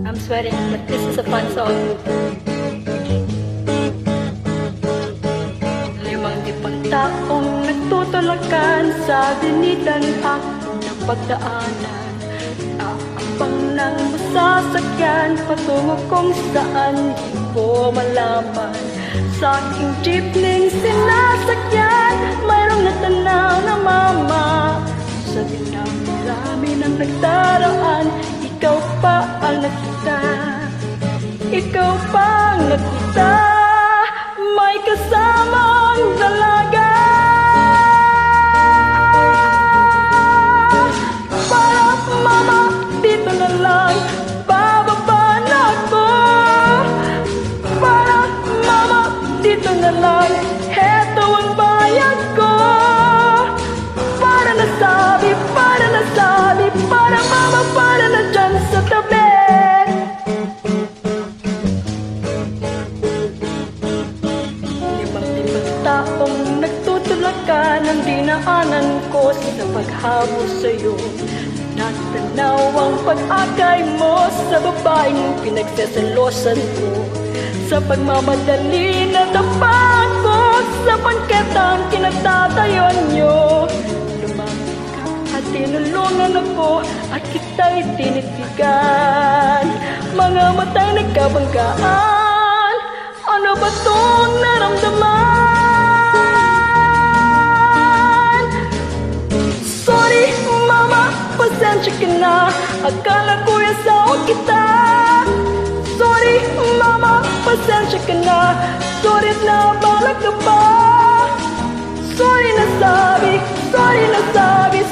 I'm sweating, but this is a fun song. Limang dipang taong nagtutulakan sa binitan aking napagdaanan. Aabang ng masasakyan patungo kung saan di ko malaman. Sa aking jeepning sinasakyan, mayroong natanaw na mama. Sa dinami-rami ng nagdaraan, ikaw pa ang nakita. Ikaw pa ang nakita. May kasamang dalaga. Para mama, dito na lang, bababa na ako. Para mama, dito na lang, heto ang bayad ko. Para nasabi, para mama, para na dyan sa tabi. Limang taong nagtutulakan ang dinaanan ko sa paghabol sa'yo. Natanaw ang pag-akay mo sa babaeng pinagsasalosan ko. Sa pagmamadali na dapa ko sa pangketang kinatatayon nyo. Lumapit ka at tinulungan ako at kita'y tinitigan. Mga mata'y nagkabanggaan, ano ba itong naramdaman? Sorry mama, pasensya ka na, akala ko yasaw kita. Sorry mama, pasensya ka na, sorry na balak ka pa. Sorry na sabi,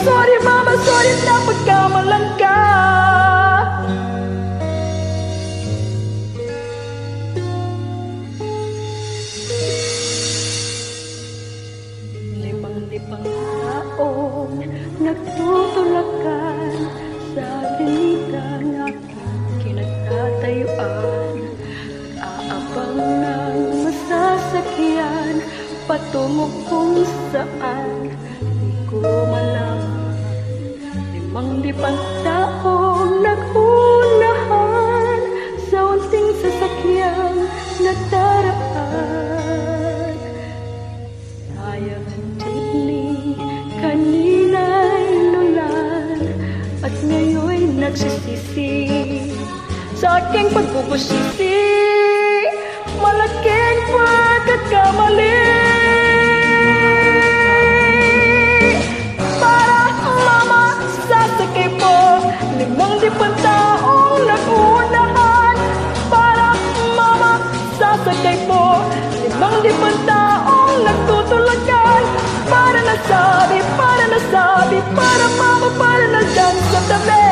sorry mama, sorry na pagkamalan ka. Limang taong nagtutulakan sa binitang aking kinagtatayuan. Aabang ng masasakyan patungo kung saan di ko malaman. Limang taong nagunahan sa unting sasakyan na daraan. Sayang ang jeepney, kanina'y lulan, at ngayon'y nagsisisi sa aking pagbubusisi. Malaking pagkakamali. Para mama, sasakay po limang taong nagunahan. Para mama, sasakay po limang taong nagtutulakan. Para nasabi, para mama, para na dyan sa tabi.